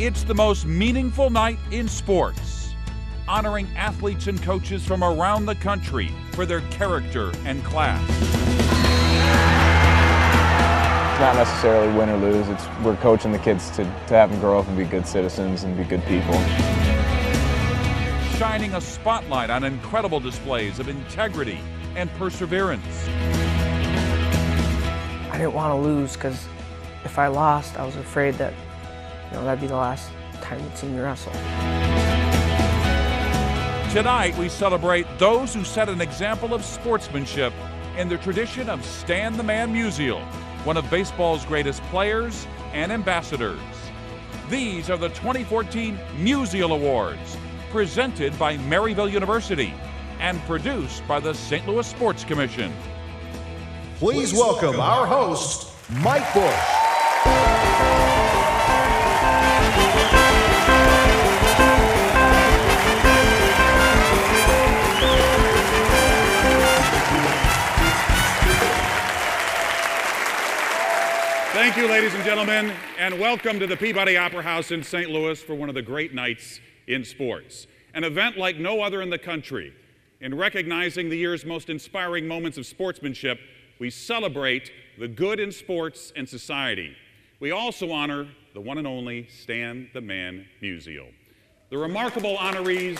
It's the most meaningful night in sports, honoring athletes and coaches from around the country for their character and class. It's not necessarily win or lose. We're coaching the kids to have them grow up and be good citizens and be good people. Shining a spotlight on incredible displays of integrity and perseverance. I didn't want to lose because if I lost, I was afraid that that'd be the last time you'd see me wrestle. Tonight, we celebrate those who set an example of sportsmanship in the tradition of Stan the Man Musial, one of baseball's greatest players and ambassadors. These are the 2014 Musial Awards, presented by Maryville University and produced by the St. Louis Sports Commission. Please welcome our host, Mike Bush. Thank you, ladies and gentlemen, and welcome to the Peabody Opera House in St. Louis for one of the great nights in sports. An event like no other in the country. In recognizing the year's most inspiring moments of sportsmanship, we celebrate the good in sports and society. We also honor the one and only Stan the Man Musial. The remarkable honorees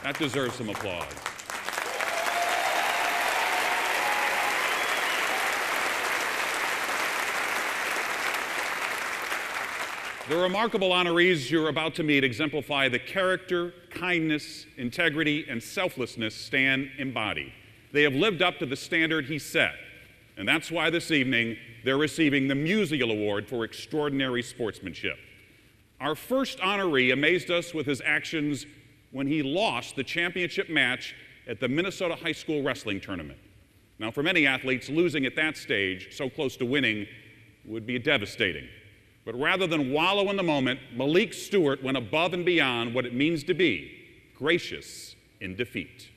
that deserve some applause. The remarkable honorees you're about to meet exemplify the character, kindness, integrity, and selflessness Stan embodied. They have lived up to the standard he set, and that's why this evening they're receiving the Musial Award for extraordinary sportsmanship. Our first honoree amazed us with his actions when he lost the championship match at the Minnesota High School Wrestling Tournament. Now, for many athletes, losing at that stage, so close to winning, would be devastating. But rather than wallow in the moment, Malik Stewart went above and beyond what it means to be gracious in defeat.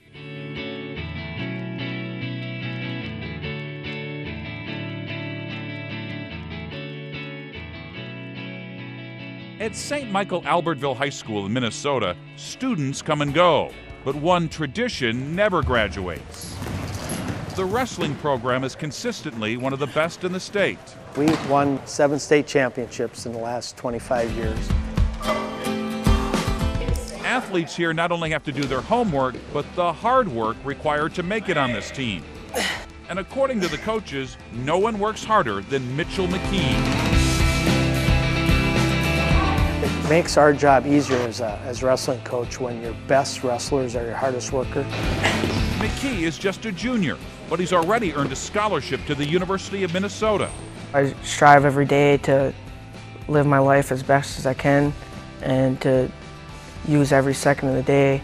At St. Michael Albertville High School in Minnesota, students come and go, but one tradition never graduates. The wrestling program is consistently one of the best in the state. We've won 7 state championships in the last 25 years. Athletes here not only have to do their homework, but the hard work required to make it on this team. And according to the coaches, no one works harder than Mitchell McKee. It makes our job easier as a wrestling coach when your best wrestlers are your hardest worker. McKee is just a junior, but he's already earned a scholarship to the University of Minnesota. I strive every day to live my life as best as I can and to use every second of the day,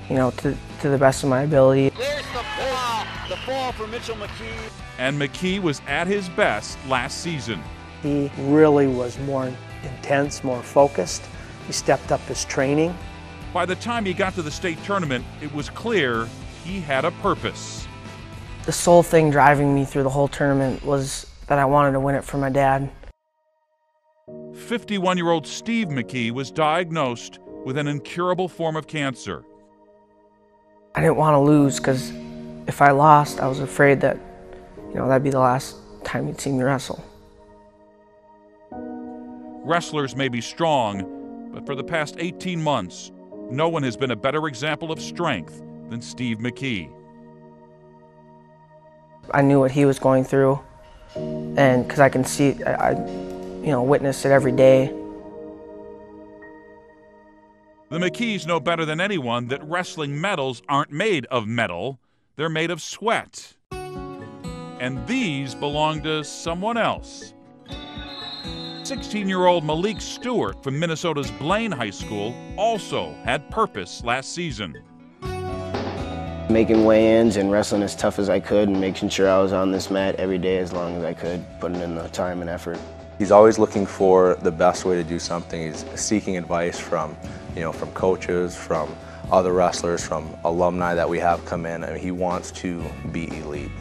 to the best of my ability. There's the fall for Mitchell McKee. And McKee was at his best last season. He really was more intense, more focused. He stepped up his training. By the time he got to the state tournament, it was clear he had a purpose. The sole thing driving me through the whole tournament was that I wanted to win it for my dad. 51-year-old Steve McKee was diagnosed with an incurable form of cancer. I didn't want to lose because if I lost, I was afraid that, that'd be the last time you'd see me wrestle. Wrestlers may be strong, but for the past 18 months, no one has been a better example of strength than Steve McKee. I knew what he was going through, and because I can see, I witness it every day. The McKees know better than anyone that wrestling medals aren't made of metal, they're made of sweat. And these belong to someone else. 16-year-old Malik Stewart from Minnesota's Blaine High School also had purpose last season. Making weigh-ins and wrestling as tough as I could and making sure I was on this mat every day as long as I could, putting in the time and effort. He's always looking for the best way to do something. He's seeking advice from coaches, from other wrestlers, from alumni that we have come in. I mean, he wants to be elite.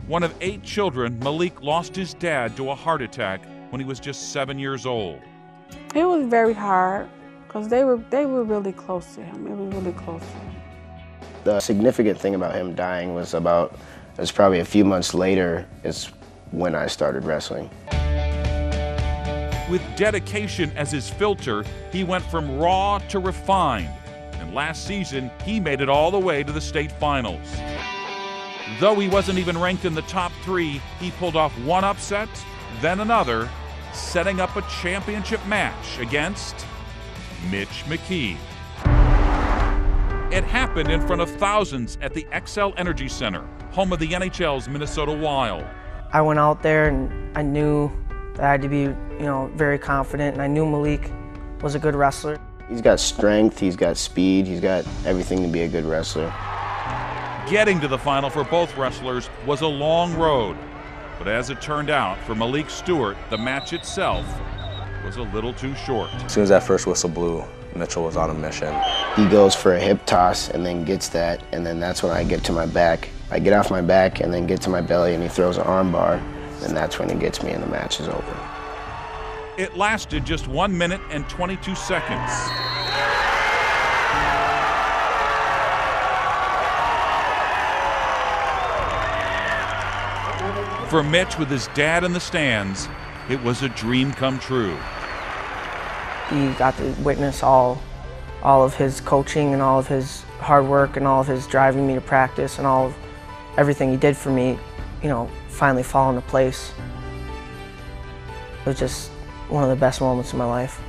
One of 8 children, Malik lost his dad to a heart attack when he was just 7 years old. It was very hard because they were really close to him. It was really close to him. The significant thing about him dying was probably a few months later is when I started wrestling. With dedication as his filter, he went from raw to refined. And last season, he made it all the way to the state finals. Though he wasn't even ranked in the top 3, he pulled off one upset, then another, setting up a championship match against Mitch McKee. It happened in front of thousands at the XL Energy Center, home of the NHL's Minnesota Wild. I went out there and I knew that I had to be, very confident, and I knew Malik was a good wrestler. He's got strength, he's got speed, he's got everything to be a good wrestler. Getting to the final for both wrestlers was a long road, but as it turned out, for Malik Stewart, the match itself was a little too short. As soon as that first whistle blew, Mitchell was on a mission. He goes for a hip toss and then gets that, and then that's when I get to my back. I get off my back and then get to my belly, and he throws an arm bar, and that's when he gets me and the match is over. It lasted just 1 minute and 22 seconds. For Mitch, with his dad in the stands, it was a dream come true. He got to witness all of his coaching and all of his hard work and all of his driving me to practice and all of everything he did for me, finally fall into place. It was just one of the best moments of my life.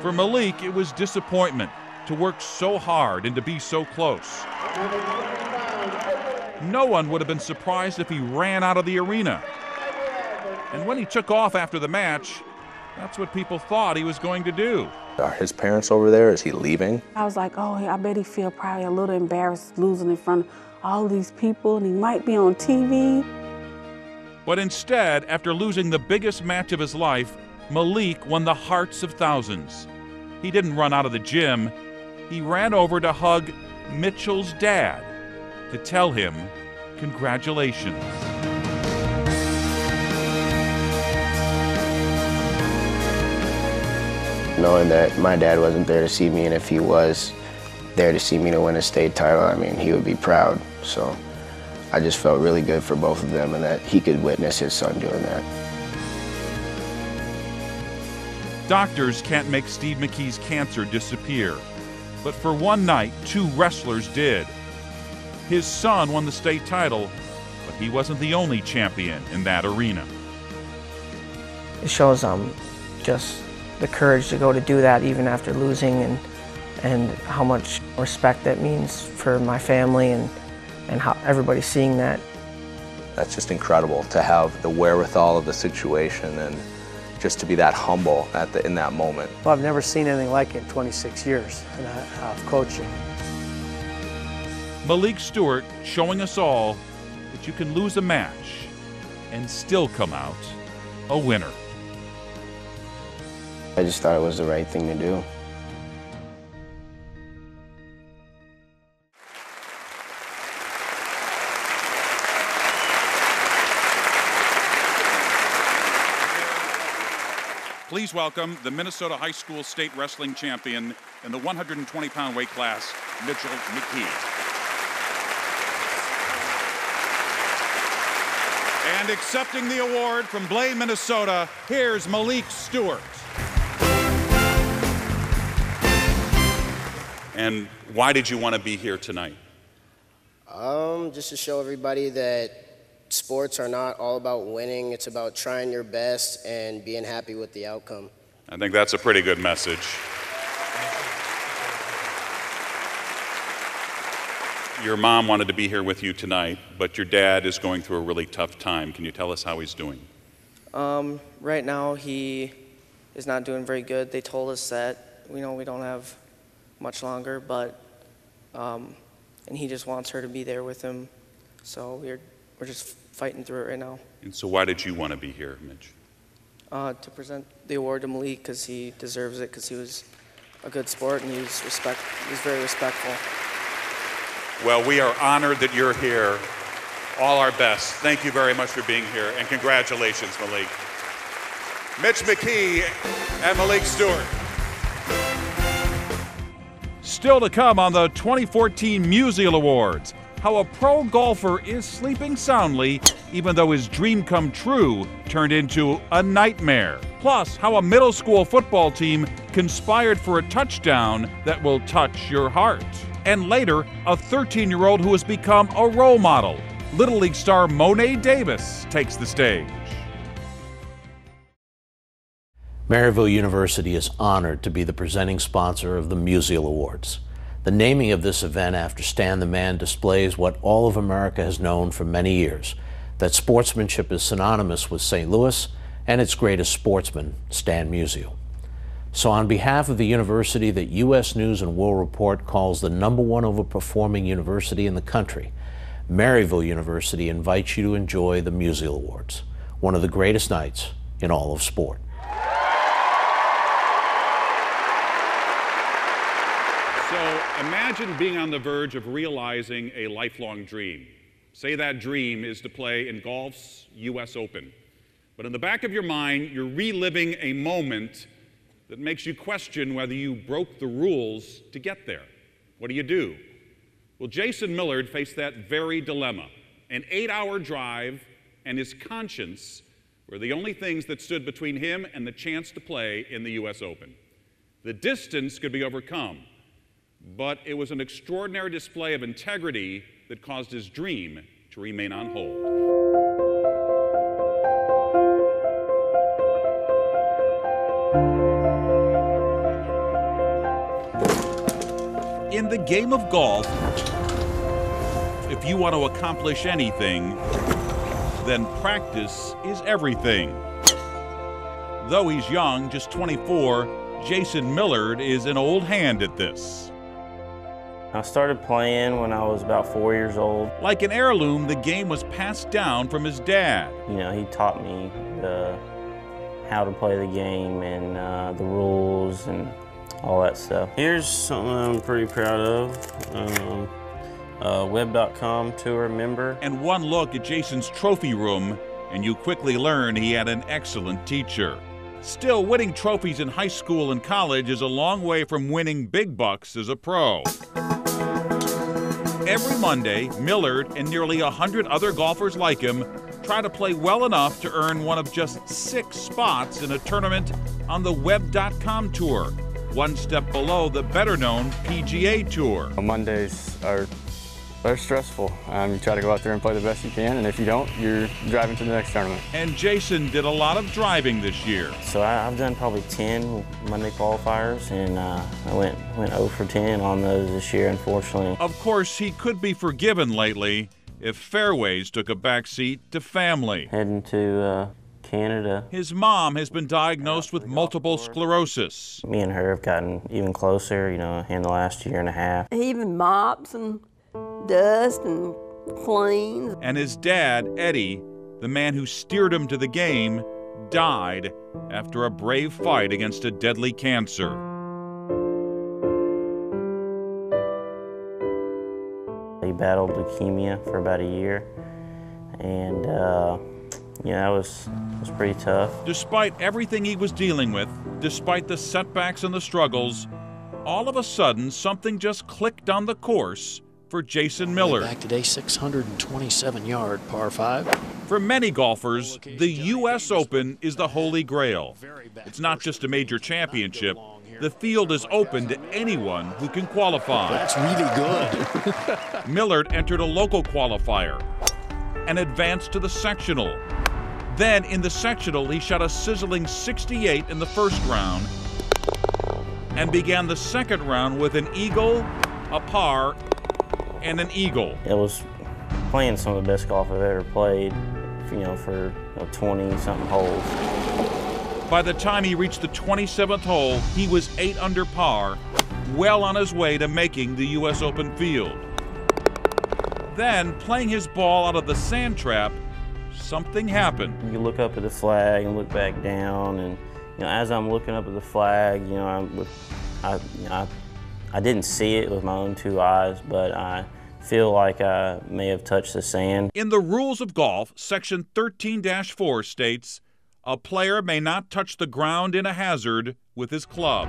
For Malik, it was disappointment to work so hard and to be so close. No one would have been surprised if he ran out of the arena. And when he took off after the match, that's what people thought he was going to do. Are his parents over there? Is he leaving? I was like, oh, I bet he feel probably a little embarrassed losing in front of all these people, and he might be on TV. But instead, after losing the biggest match of his life, Malik won the hearts of thousands. He didn't run out of the gym. He ran over to hug Mitchell's dad to tell him congratulations. Knowing that my dad wasn't there to see me, and if he was there to see me to win a state title, he would be proud. So I just felt really good for both of them, and that he could witness his son doing that. Doctors can't make Steve McKee's cancer disappear, but for one night, 2 wrestlers did. His son won the state title, but he wasn't the only champion in that arena. It shows just the courage to go to do that even after losing, and how much respect that means for my family and how everybody's seeing that. That's just incredible to have the wherewithal of the situation and just to be that humble in that moment. Well, I've never seen anything like it in 26 years of coaching. Malik Stewart showing us all that you can lose a match and still come out a winner. I just thought it was the right thing to do. Please welcome the Minnesota High School State Wrestling Champion in the 120-pound weight class, Mitchell McKee. And accepting the award from Blaine, Minnesota, here's Malik Stewart. And why did you want to be here tonight? Just to show everybody that sports are not all about winning. It's about trying your best and being happy with the outcome. I think that's a pretty good message. Your mom wanted to be here with you tonight, but your dad is going through a really tough time. Can you tell us how he's doing? Right now he is not doing very good. They told us that we don't have much longer, but and he just wants her to be there with him. So we're just fighting through it right now. And so why did you want to be here, Mitch? To present the award to Malik because he deserves it, because he was a good sport and he was very respectful. Well, we are honored that you're here. All our best. Thank you very much for being here, and congratulations, Malik. Mitch McKee and Malik Stewart. Still to come on the 2014 Musial Awards, how a pro golfer is sleeping soundly even though his dream come true turned into a nightmare. Plus, how a middle school football team conspired for a touchdown that will touch your heart. And later, a 13-year-old who has become a role model. Little League star Monet Davis takes the stage. Maryville University is honored to be the presenting sponsor of the Musial Awards. The naming of this event after Stan the Man displays what all of America has known for many years, that sportsmanship is synonymous with St. Louis and its greatest sportsman, Stan Musial. So on behalf of the university that U.S. News and World Report calls the #1 overperforming university in the country, Maryville University invites you to enjoy the Musial Awards, one of the greatest nights in all of sport. So imagine being on the verge of realizing a lifelong dream. Say that dream is to play in golf's U.S. Open. But in the back of your mind, you're reliving a moment that makes you question whether you broke the rules to get there. What do? Well, Jason Millard faced that very dilemma. An 8-hour drive and his conscience were the only things that stood between him and the chance to play in the U.S. Open. The distance could be overcome, but it was an extraordinary display of integrity that caused his dream to remain on hold. In the game of golf, if you want to accomplish anything, then practice is everything. Though he's young, just 24, Jason Millard is an old hand at this. I started playing when I was about 4 years old. Like an heirloom, the game was passed down from his dad. You know, he taught me how to play the game and the rules and all that stuff. Here's something I'm pretty proud of. Web.com tour member. And one look at Jason's trophy room, and you quickly learn he had an excellent teacher. Still, winning trophies in high school and college is a long way from winning big bucks as a pro. Every Monday, Millard and nearly 100 other golfers like him try to play well enough to earn one of just 6 spots in a tournament on the Web.com tour, one step below the better-known PGA Tour. Mondays are stressful. You try to go out there and play the best you can, and if you don't, you're driving to the next tournament. And Jason did a lot of driving this year. So I've done probably 10 Monday qualifiers, and I went 0 for 10 on those this year, unfortunately. Of course, he could be forgiven lately if fairways took a backseat to family. Heading to Canada. His mom has been diagnosed with multiple sclerosis. Me and her have gotten even closer, you know, in the last year and a half. He even mops and dust and cleans. And his dad, Eddie, the man who steered him to the game, died after a brave fight against a deadly cancer. He battled leukemia for about a year, and that was pretty tough. Despite everything he was dealing with, despite the setbacks and the struggles, all of a sudden something just clicked on the course for Jason Millard. Back today, 627-yard par 5. For many golfers, the U.S. Open is the holy grail. It's not just a major championship. The field is open to anyone who can qualify. That's really good. Millard entered a local qualifier and advanced to the sectional. Then in the sectional, he shot a sizzling 68 in the first round and began the second round with an eagle, a par, and an eagle. It was playing some of the best golf I've ever played, for 20-something holes. By the time he reached the 27th hole, he was 8 under par, well on his way to making the U.S. Open field. Then, playing his ball out of the sand trap, something happened. You look up at the flag and look back down, and as I'm looking up at the flag, I didn't see it with my own 2 eyes, but I feel like I may have touched the sand. In the rules of golf, section 13-4 states, a player may not touch the ground in a hazard with his club.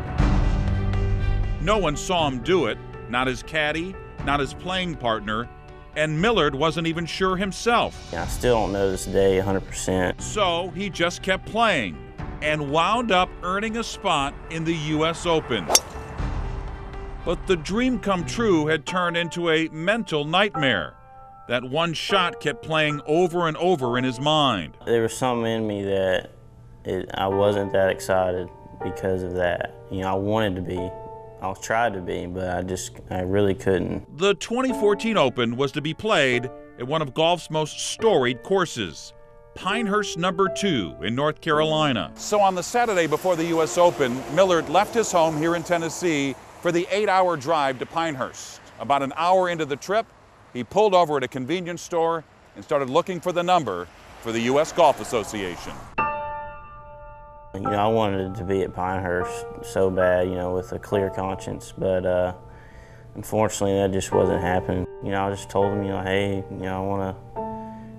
No one saw him do it, not his caddy, not his playing partner, and Millard wasn't even sure himself. I still don't know this day 100%. So he just kept playing and wound up earning a spot in the U.S. Open. But the dream come true had turned into a mental nightmare. That one shot kept playing over and over in his mind. There was something in me that I wasn't that excited because of that. You know, I wanted to be. I tried to be, but I really couldn't. The 2014 Open was to be played at one of golf's most storied courses, Pinehurst No. 2 in North Carolina. So on the Saturday before the U.S. Open, Millard left his home here in Tennessee for the 8-hour drive to Pinehurst. About an hour into the trip, he pulled over at a convenience store and started looking for the number for the U.S. Golf Association. You know, I wanted to be at Pinehurst so bad, you know, with a clear conscience, but unfortunately that just wasn't happening. You know, I just told him, you know, hey, you know, I want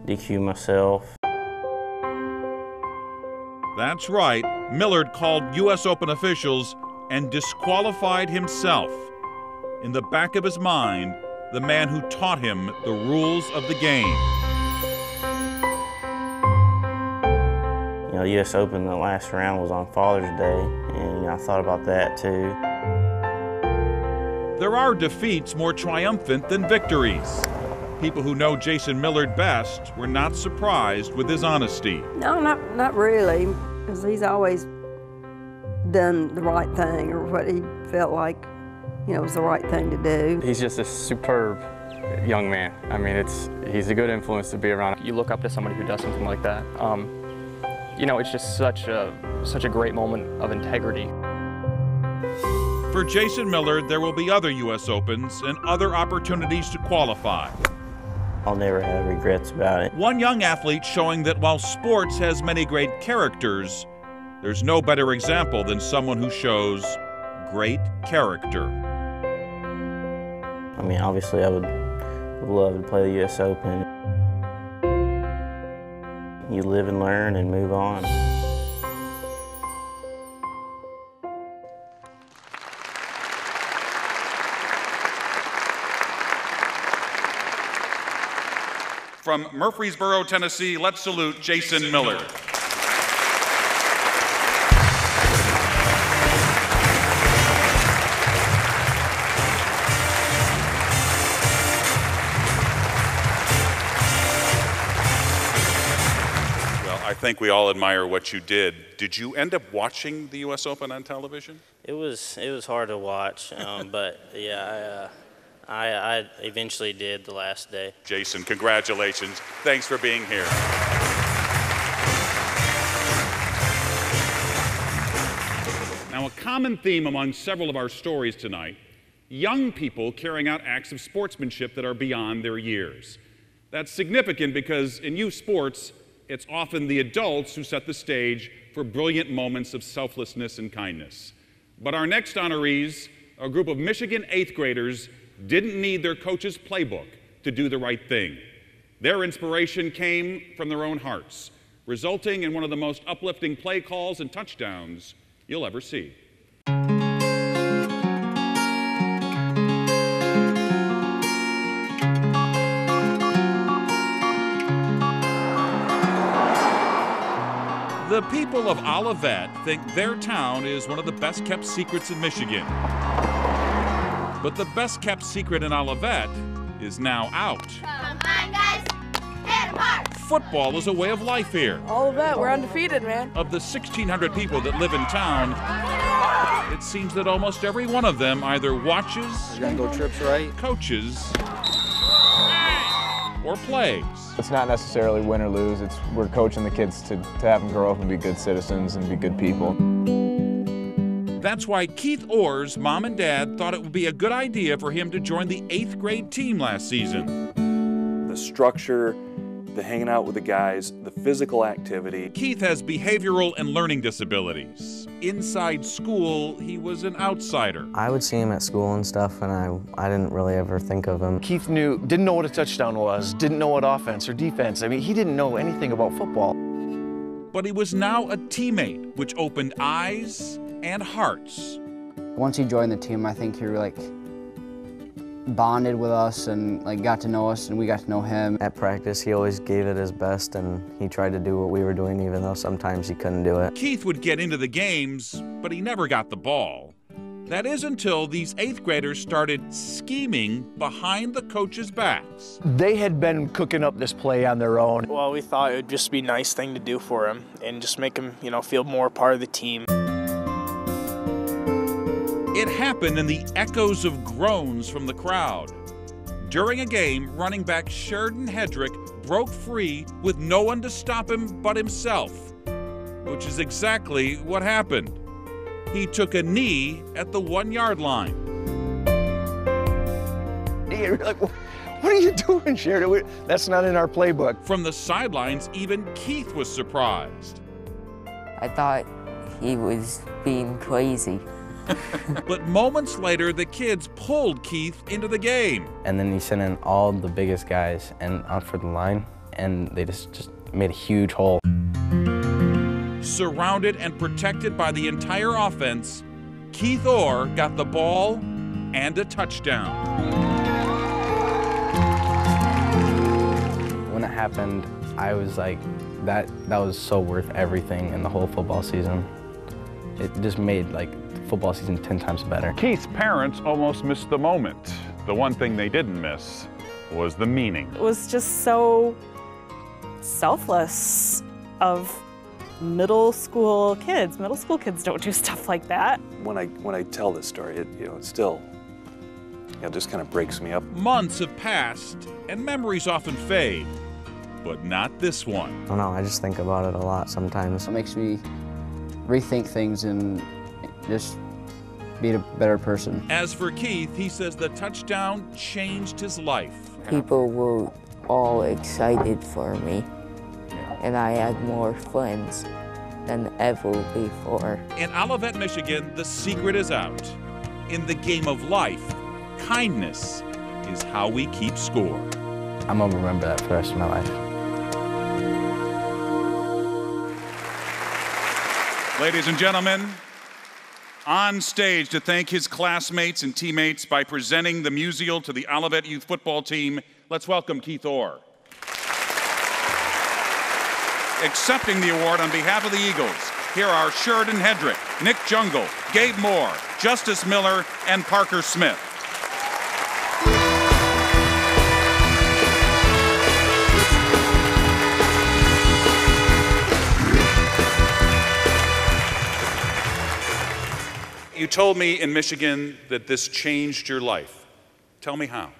to DQ myself. That's right, Millard called U.S. Open officials and disqualified himself. In the back of his mind, the man who taught him the rules of the game. You know, the U.S. Open, the last round was on Father's Day, and you know, I thought about that too. There are defeats more triumphant than victories. People who know Jason Millard best were not surprised with his honesty. No, not really, because he's always done the right thing, or what he felt like, you know, was the right thing to do. He's just a superb young man. I mean, he's a good influence to be around. You look up to somebody who does something like that. You know, it's just such a great moment of integrity. For Jason Millard, there will be other U.S. Opens and other opportunities to qualify. I'll never have regrets about it. One young athlete showing that while sports has many great characters, there's no better example than someone who shows great character. I mean, obviously I would love to play the U.S. Open. You live and learn and move on. From Murfreesboro, Tennessee, let's salute Jason Millard. I think we all admire what you did. Did you end up watching the U.S. Open on television? It was hard to watch, but yeah, I eventually did the last day. Jason, congratulations. Thanks for being here. Now, a common theme among several of our stories tonight, young people carrying out acts of sportsmanship that are beyond their years. That's significant because in youth sports, it's often the adults who set the stage for brilliant moments of selflessness and kindness. But our next honorees, a group of Michigan 8th graders, didn't need their coach's playbook to do the right thing. Their inspiration came from their own hearts, resulting in one of the most uplifting play calls and touchdowns you'll ever see. The people of Olivet think their town is one of the best-kept secrets in Michigan. But the best-kept secret in Olivet is now out. Come on, guys. Head apart. Football is a way of life here. Olivet, we're undefeated, man. Of the 1,600 people that live in town, it seems that almost every one of them either watches, trips right, coaches, or plays. It's not necessarily win or lose. We're coaching the kids to have them grow up and be good citizens and be good people. That's why Keith Orr's mom and dad thought it would be a good idea for him to join the 8th grade team last season. The structure, the hanging out with the guys, the physical activity. Keith has behavioral and learning disabilities. Inside school, he was an outsider. I would see him at school and stuff, and I didn't really ever think of him. Keith didn't know what a touchdown was, didn't know what offense or defense. I mean, he didn't know anything about football. but he was now a teammate, which opened eyes and hearts. Once he joined the team, I think he like bonded with us and like got to know us, and we got to know him. At practice, he always gave it his best, and he tried to do what we were doing, even though sometimes he couldn't do it. Keith would get into the games, but he never got the ball. That is until these 8th graders started scheming behind the coaches' backs. They had been cooking up this play on their own. Well, we thought it would just be a nice thing to do for him and just make him, feel more part of the team. It happened in the echoes of groans from the crowd. During a game, running back Sheridan Hedrick broke free with no one to stop him but himself, which is exactly what happened. He took a knee at the 1-yard line. You're like, what are you doing, Sheridan? That's not in our playbook. From the sidelines, even Keith was surprised. I thought he was being crazy. But moments later, the kids pulled Keith into the game. And then he sent in all the biggest guys and out for the line, and they just made a huge hole. Surrounded and protected by the entire offense, Keith Orr got the ball and a touchdown. When it happened, I was like, that was so worth everything in the whole football season. It just made like the football season 10 times better. Keith's parents almost missed the moment. The one thing they didn't miss was the meaning. It was just so selfless of middle school kids. Middle school kids don't do stuff like that. When I tell this story, it still just kind of breaks me up. Months have passed and memories often fade, but not this one. I don't know, I just think about it a lot sometimes. It makes me rethink things and just be a better person. As for Keith, he says the touchdown changed his life. People were all excited for me, and I had more friends than ever before. In Olivet, Michigan, the secret is out. In the game of life, kindness is how we keep score. I'm gonna remember that for the rest of my life. Ladies and gentlemen, on stage to thank his classmates and teammates by presenting the Musial to the Olivet Youth Football Team, let's welcome Keith Orr. Accepting the award on behalf of the Eagles, here are Sheridan Hedrick, Nick Jungle, Gabe Moore, Justice Miller, and Parker Smith. You told me in Michigan that this changed your life. Tell me how.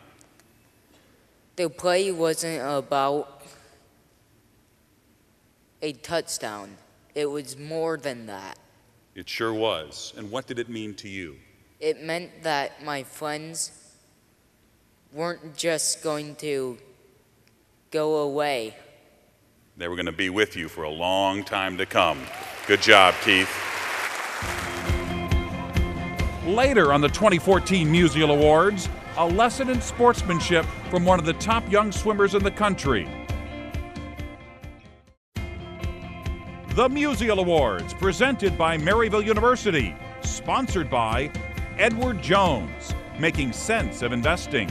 The play wasn't about a touchdown. It was more than that. It sure was. And what did it mean to you? It meant that my friends weren't just going to go away. They were going to be with you for a long time to come. Good job, Keith. Later on the 2014 Musial Awards, a lesson in sportsmanship from one of the top young swimmers in the country. The Musial Awards, presented by Maryville University, sponsored by Edward Jones, making sense of investing.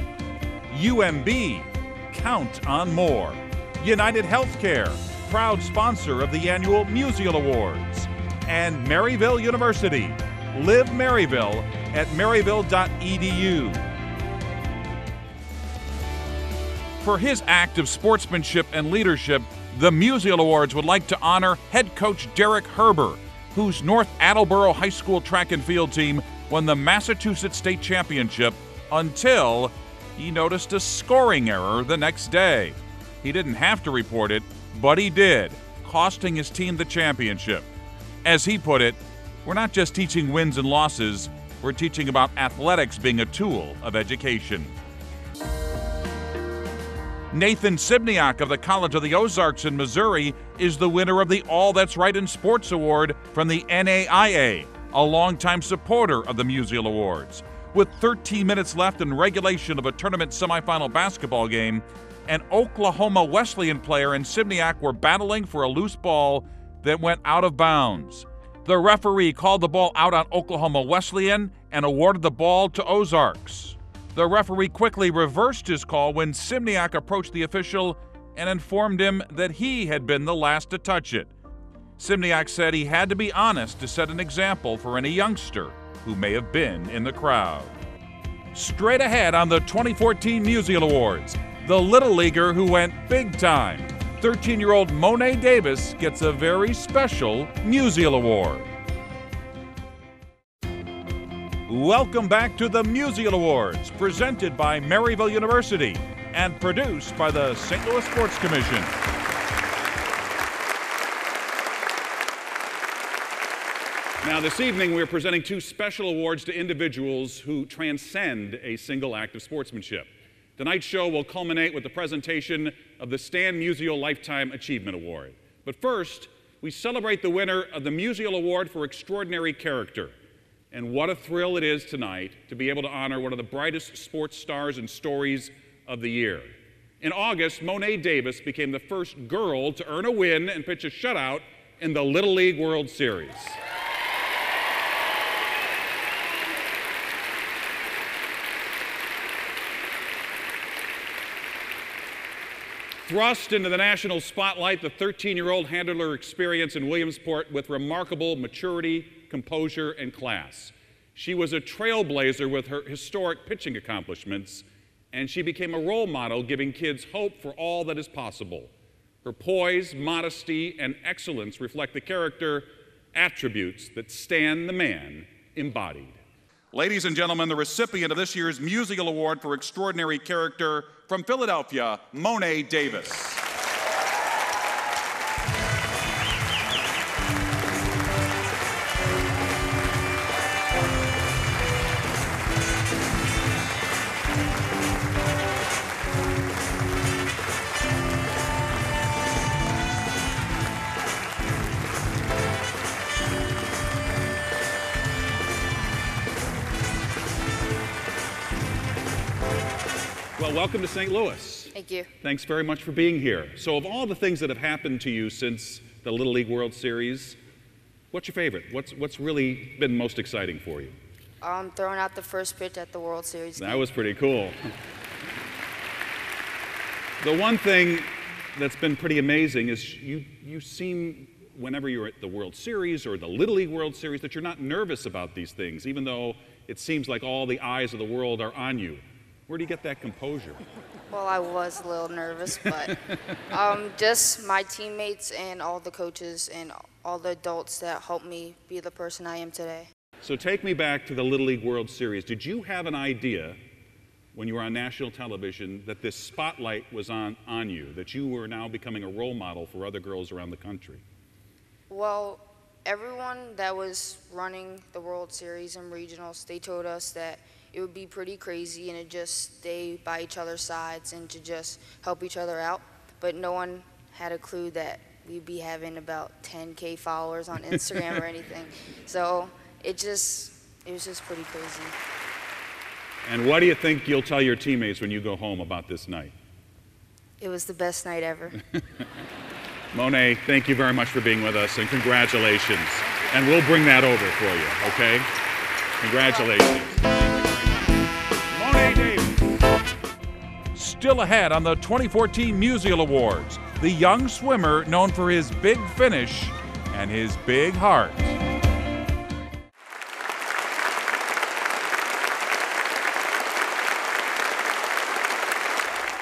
UMB, count on more. United Healthcare, proud sponsor of the annual Musial Awards. And Maryville University, live Maryville at maryville.edu. For his act of sportsmanship and leadership, the Musial Awards would like to honor head coach Derek Herber, whose North Attleboro High School track and field team won the Massachusetts State Championship until he noticed a scoring error the next day. He didn't have to report it, but he did, costing his team the championship. As he put it, we're not just teaching wins and losses, we're teaching about athletics being a tool of education. Nathan Sibniak of the College of the Ozarks in Missouri is the winner of the All That's Right in Sports Award from the NAIA, a longtime supporter of the Musial Awards. With 13 minutes left in regulation of a tournament semifinal basketball game, an Oklahoma Wesleyan player and Sibniak were battling for a loose ball that went out of bounds. The referee called the ball out on Oklahoma Wesleyan and awarded the ball to Ozarks. The referee quickly reversed his call when Simniak approached the official and informed him that he had been the last to touch it. Simniak said he had to be honest to set an example for any youngster who may have been in the crowd. Straight ahead on the 2014 Musial Awards, the Little Leaguer who went big time, 13-year-old Monet Davis gets a very special Musial Award. Welcome back to the Musial Awards, presented by Maryville University and produced by the St. Louis Sports Commission. Now, this evening, we're presenting two special awards to individuals who transcend a single act of sportsmanship. Tonight's show will culminate with the presentation of the Stan Musial Lifetime Achievement Award. But first, we celebrate the winner of the Musial Award for Extraordinary Character. And what a thrill it is tonight to be able to honor one of the brightest sports stars and stories of the year. In August, Monet Davis became the first girl to earn a win and pitch a shutout in the Little League World Series. Thrust into the national spotlight, the 13-year-old handled her experience in Williamsport with remarkable maturity, composure, and class. She was a trailblazer with her historic pitching accomplishments, and she became a role model, giving kids hope for all that is possible. Her poise, modesty, and excellence reflect the character attributes that Stan the Man embodied. Ladies and gentlemen, the recipient of this year's Musial Award for Extraordinary Character from Philadelphia, Monet Davis. Well, welcome to St. Louis. Thank you. Thanks very much for being here. So of all the things that have happened to you since the Little League World Series, what's your favorite? What's really been most exciting for you? Throwing out the first pitch at the World Series game. That was pretty cool. The one thing that's been pretty amazing is you seem, whenever you're at the World Series or the Little League World Series, that you're not nervous about these things, even though it seems like all the eyes of the world are on you. Where do you get that composure? Well, I was a little nervous, but just my teammates and all the coaches and all the adults that helped me be the person I am today. So take me back to the Little League World Series. Did you have an idea when you were on national television that this spotlight was on you, that you were now becoming a role model for other girls around the country? Well, everyone that was running the World Series and regionals, they told us that it would be pretty crazy and to just stay by each other's sides and to just help each other out. But no one had a clue that we'd be having about 10K followers on Instagram or anything. So it was just pretty crazy. And what do you think you'll tell your teammates when you go home about this night? It was the best night ever. Monet, thank you very much for being with us, and congratulations. And we'll bring that over for you, okay? Congratulations. Monet Davis. Still ahead on the 2014 Musial Awards, the young swimmer known for his big finish and his big heart.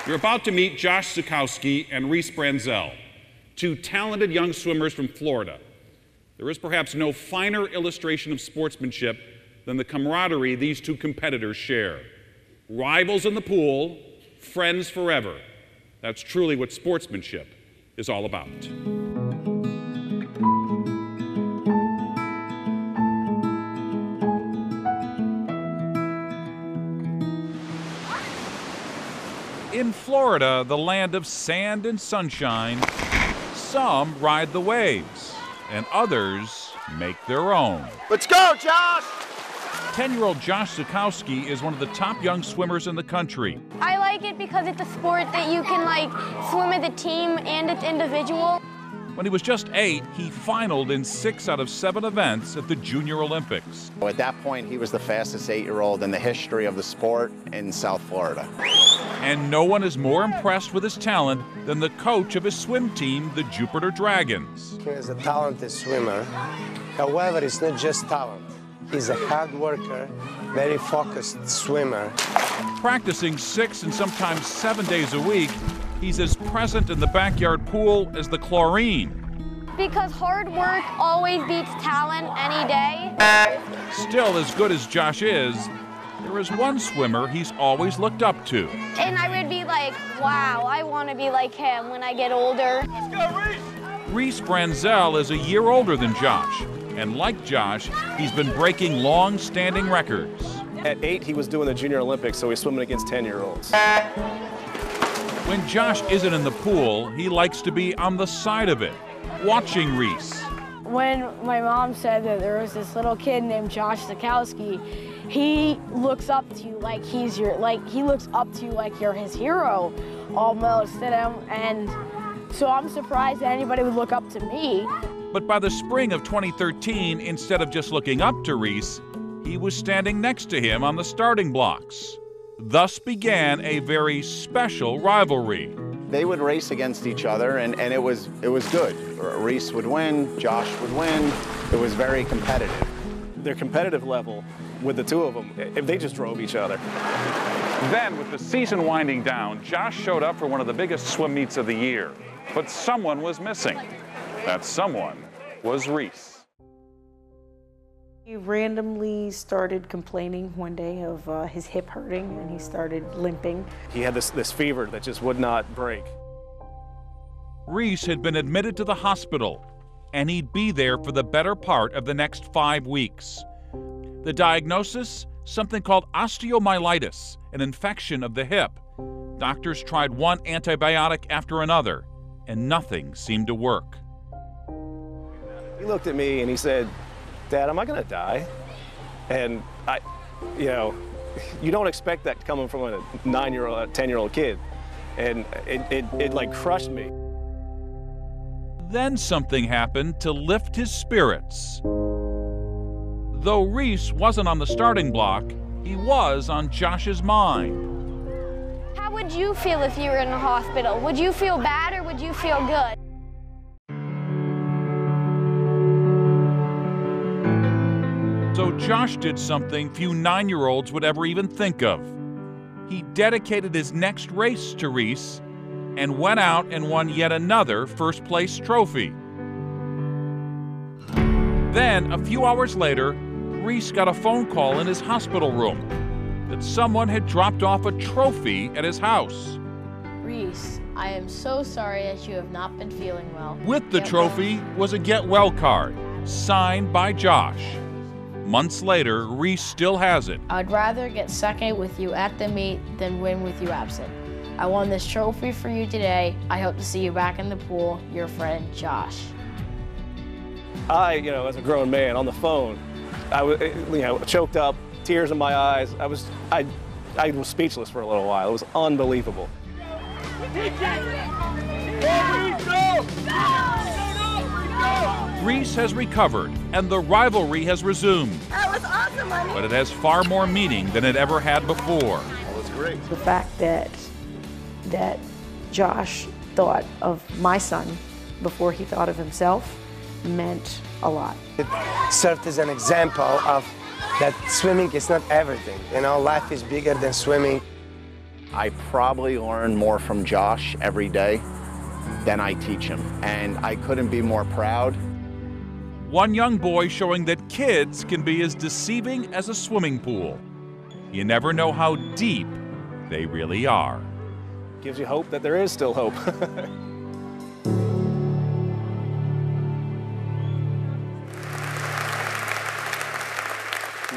You're about to meet Josh Zukowski and Reese Branzel, two talented young swimmers from Florida. There is perhaps no finer illustration of sportsmanship than the camaraderie these two competitors share. Rivals in the pool, friends forever. That's truly what sportsmanship is all about. In Florida, the land of sand and sunshine, some ride the waves, and others make their own. Let's go, Josh! 10-year-old Josh Zukowski is one of the top young swimmers in the country. I like it because it's a sport that you can swim as a team and it's individual. When he was just 8, he finaled in 6 out of 7 events at the Junior Olympics. At that point, he was the fastest 8-year-old in the history of the sport in South Florida. And no one is more impressed with his talent than the coach of his swim team, the Jupiter Dragons. He is a talented swimmer. However, it's not just talent. He's a hard worker, very focused swimmer. Practicing 6 and sometimes 7 days a week, he's as present in the backyard pool as the chlorine. Because hard work always beats talent any day. Still, as good as Josh is, there is one swimmer he's always looked up to. And I would be like, wow, I want to be like him when I get older. Let's go, Reese! Reese Branzell is a year older than Josh. And like Josh, he's been breaking long-standing records. At 8, he was doing the Junior Olympics, so he's swimming against 10-year-olds. When Josh isn't in the pool, he likes to be on the side of it, watching Reese. When my mom said that there was this little kid named Josh Zakowski, he looks up to you like he's your, he looks up to you like you're his hero, almost. And so I'm surprised that anybody would look up to me. But by the spring of 2013, instead of just looking up to Reese, he was standing next to him on the starting blocks. Thus began a very special rivalry. They would race against each other, and it was good. Reese would win, Josh would win. It was very competitive. Their competitive level with the two of them, if they just drove each other. Then, with the season winding down, Josh showed up for one of the biggest swim meets of the year. But someone was missing. That someone was Reese. He randomly started complaining one day of his hip hurting, and he started limping. He had this fever that just would not break. Reese had been admitted to the hospital, and he'd be there for the better part of the next 5 weeks. The diagnosis? Something called osteomyelitis, an infection of the hip. Doctors tried one antibiotic after another, and nothing seemed to work. He looked at me and he said, "Dad, am I going to die?" And you don't expect that coming from a 9-year-old, 10-year-old kid. And it like crushed me. Then something happened to lift his spirits. Though Reese wasn't on the starting block, he was on Josh's mind. How would you feel if you were in the hospital? Would you feel bad or would you feel good? So Josh did something few 9-year-olds would ever even think of. He dedicated his next race to Reese and went out and won yet another first-place trophy. Then, a few hours later, Reese got a phone call in his hospital room that someone had dropped off a trophy at his house. Reese, I am so sorry that you have not been feeling well. With the trophy was a get well card, signed by Josh. Months later, Reese still has it. I'd rather get second with you at the meet than win with you absent. I won this trophy for you today. I hope to see you back in the pool. Your friend, Josh. I, as a grown man on the phone, I was, choked up, tears in my eyes. I was speechless for a little while. It was unbelievable. Reese has recovered, and the rivalry has resumed. That was awesome, honey. But it has far more meaning than it ever had before. That was great. The fact that Josh thought of my son before he thought of himself meant a lot. It served as an example of that swimming is not everything. Life is bigger than swimming. I probably learn more from Josh every day than I teach him, and I couldn't be more proud. One young boy showing that kids can be as deceiving as a swimming pool. You never know how deep they really are. Gives you hope that there is still hope.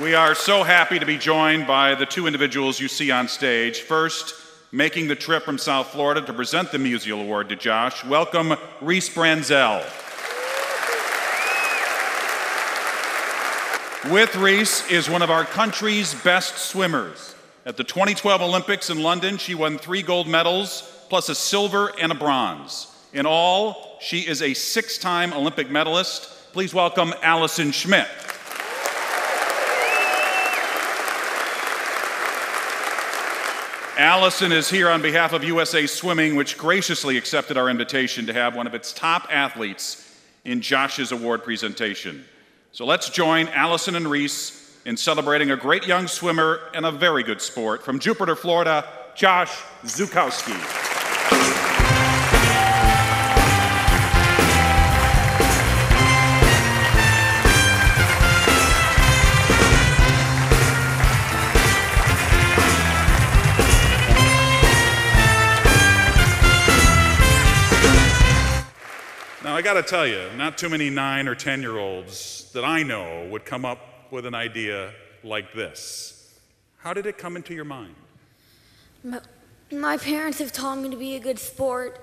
We are so happy to be joined by the two individuals you see on stage. First, making the trip from South Florida to present the Musial Award to Josh, welcome Reese Branzell. With Reese is one of our country's best swimmers. At the 2012 Olympics in London, she won 3 gold medals, plus a silver and a bronze. In all, she is a 6-time Olympic medalist. Please welcome Allison Schmidt. Allison is here on behalf of USA Swimming, which graciously accepted our invitation to have one of its top athletes in Josh's award presentation. So let's join Allison and Reese in celebrating a great young swimmer and a very good sport. From Jupiter, Florida, Josh Zukowski. Now, I got to tell you, not too many 9 or 10-year-olds that I know would come up with an idea like this. How did it come into your mind? My parents have taught me to be a good sport,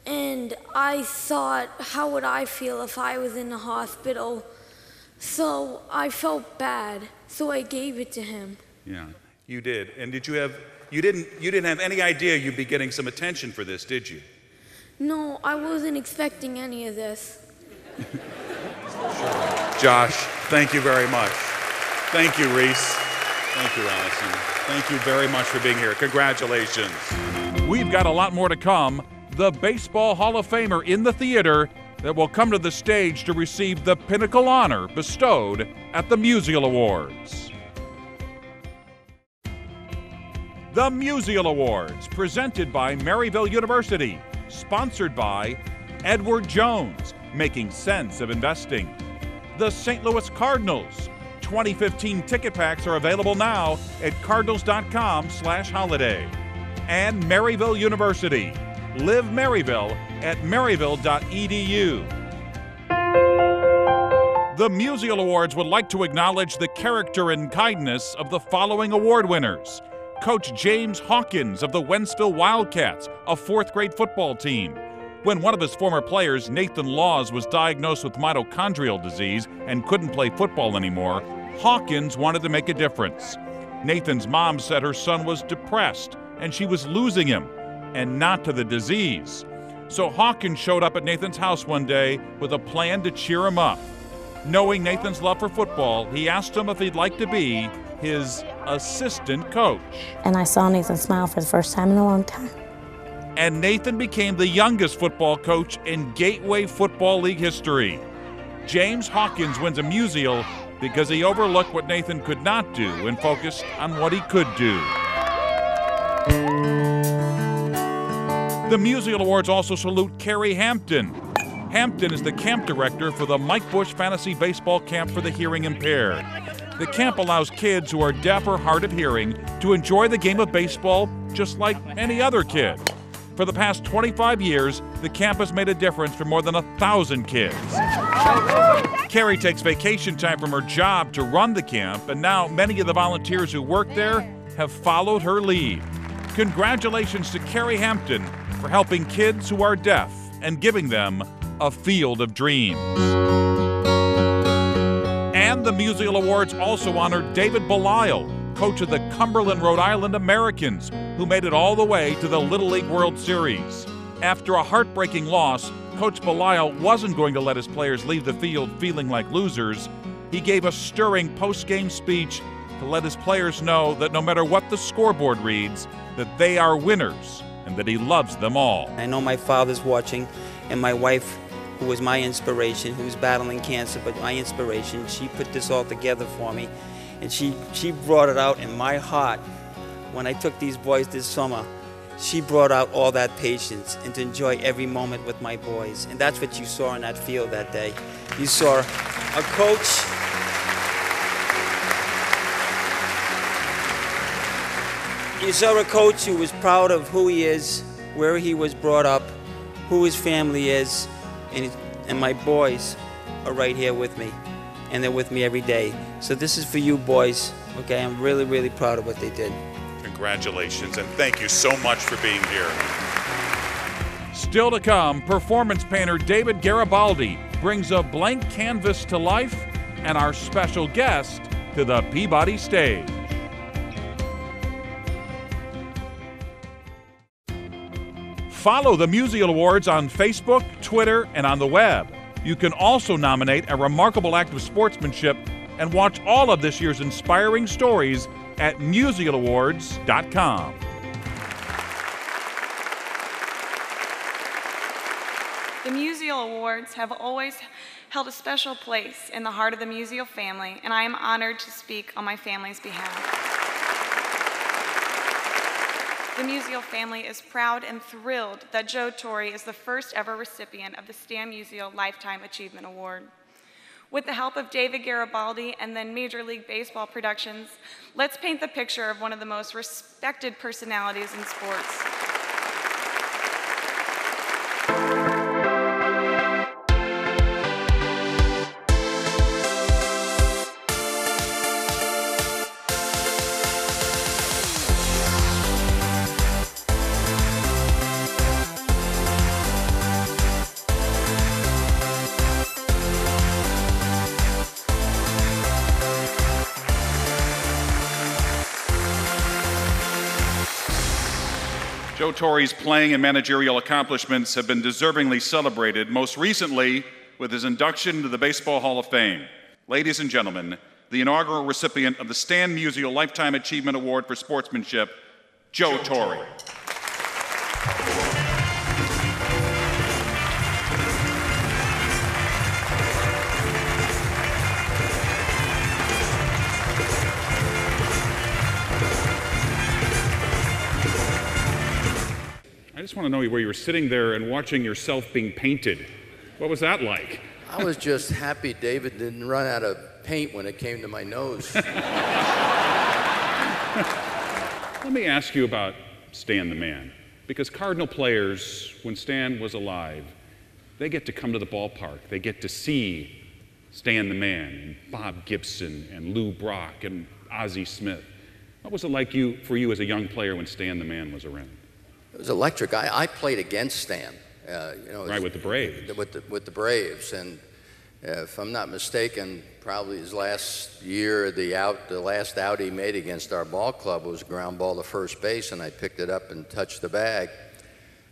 and I thought, how would I feel if I was in the hospital? So I felt bad, so I gave it to him. Yeah, you did. And you didn't have any idea you'd be getting some attention for this, did you? No, I wasn't expecting any of this. Josh, thank you very much. Thank you, Reese. Thank you, Allison. Thank you very much for being here. Congratulations. We've got a lot more to come. The Baseball Hall of Famer in the theater that will come to the stage to receive the pinnacle honor bestowed at the Musial Awards. The Musial Awards, presented by Maryville University, sponsored by Edward Jones, making sense of investing. The St. Louis Cardinals. 2015 ticket packs are available now at cardinals.com/holiday. And Maryville University. Live Maryville at maryville.edu. The Musial Awards would like to acknowledge the character and kindness of the following award winners. Coach James Hawkins of the Wentzville Wildcats, a 4th grade football team. When one of his former players, Nathan Laws, was diagnosed with mitochondrial disease and couldn't play football anymore, Hawkins wanted to make a difference. Nathan's mom said her son was depressed and she was losing him, and not to the disease. So Hawkins showed up at Nathan's house one day with a plan to cheer him up. Knowing Nathan's love for football, he asked him if he'd like to be his assistant coach. And I saw Nathan smile for the first time in a long time. And Nathan became the youngest football coach in Gateway Football League history. James Hawkins wins a Musial because he overlooked what Nathan could not do and focused on what he could do. The Musial Awards also salute Carrie Hampton. Hampton is the camp director for the Mike Bush Fantasy Baseball Camp for the Hearing Impaired. The camp allows kids who are deaf or hard of hearing to enjoy the game of baseball just like any other kid. For the past 25 years, the camp has made a difference for more than 1,000 kids. Carrie takes vacation time from her job to run the camp, and now many of the volunteers who work there have followed her lead. Congratulations to Carrie Hampton for helping kids who are deaf and giving them a field of dreams. And the Musial Awards also honored David Belisle, coach of the Cumberland, Rhode Island Americans, who made it all the way to the Little League World Series. After a heartbreaking loss, Coach Belisle wasn't going to let his players leave the field feeling like losers. He gave a stirring post-game speech to let his players know that no matter what the scoreboard reads, that they are winners and that he loves them all. I know my father's watching, and my wife, who was my inspiration, who's battling cancer, but my inspiration, she put this all together for me. And she brought it out in my heart. When I took these boys this summer, she brought out all that patience and to enjoy every moment with my boys. And that's what you saw in that field that day. You saw a coach who was proud of who he is, where he was brought up, who his family is, and my boys are right here with me, and they're with me every day. So this is for you boys, okay? I'm really, really proud of what they did. Congratulations, and thank you so much for being here. Still to come, performance painter David Garibaldi brings a blank canvas to life, and our special guest to the Peabody stage. Follow the Musial Awards on Facebook, Twitter, and on the web. You can also nominate a remarkable act of sportsmanship and watch all of this year's inspiring stories at musialawards.com. The Musial Awards have always held a special place in the heart of the Musial family, and I am honored to speak on my family's behalf. The Musial family is proud and thrilled that Joe Torre is the first ever recipient of the Stan Musial Lifetime Achievement Award. With the help of David Garibaldi and then Major League Baseball Productions, let's paint the picture of one of the most respected personalities in sports. Joe Torre's playing and managerial accomplishments have been deservingly celebrated, most recently with his induction into the Baseball Hall of Fame. Ladies and gentlemen, the inaugural recipient of the Stan Musial Lifetime Achievement Award for Sportsmanship, Joe Torre. I just want to know where you were sitting there and watching yourself being painted. What was that like? I was just happy David didn't run out of paint when it came to my nose. Let me ask you about Stan the Man. Because Cardinal players, when Stan was alive, they get to come to the ballpark. They get to see Stan the Man, and Bob Gibson, and Lou Brock, and Ozzie Smith. What was it like for you as a young player when Stan the Man was around? It was electric. I played against Stan. Right, with the Braves. With the Braves, and if I'm not mistaken, probably his last year, the last out he made against our ball club was a ground ball to first base, and I picked it up and touched the bag.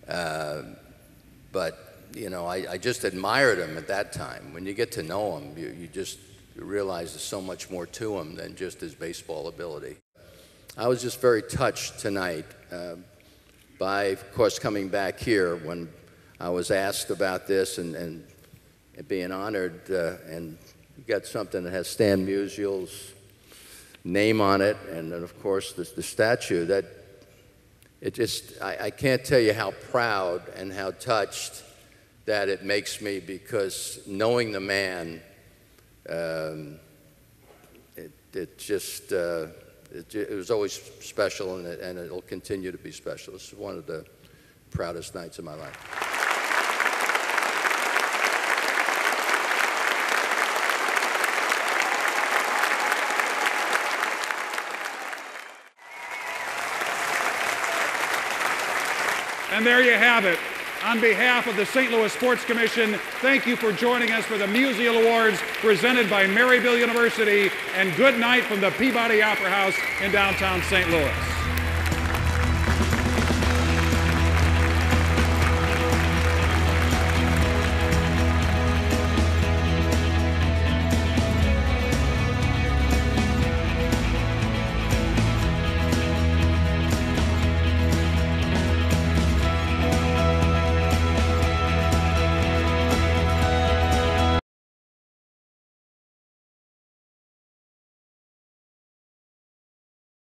But I just admired him at that time. When you get to know him, you just realize there's so much more to him than just his baseball ability. I was just very touched tonight by, of course, coming back here when I was asked about this and being honored, and you got something that has Stan Musial's name on it, and then, of course, the statue. That it just, I can't tell you how proud and how touched that it makes me, because knowing the man, it was always special, and it'll continue to be special. This is one of the proudest nights of my life. And there you have it. On behalf of the St. Louis Sports Commission, thank you for joining us for the Musial Awards presented by Maryville University, and good night from the Peabody Opera House in downtown St. Louis.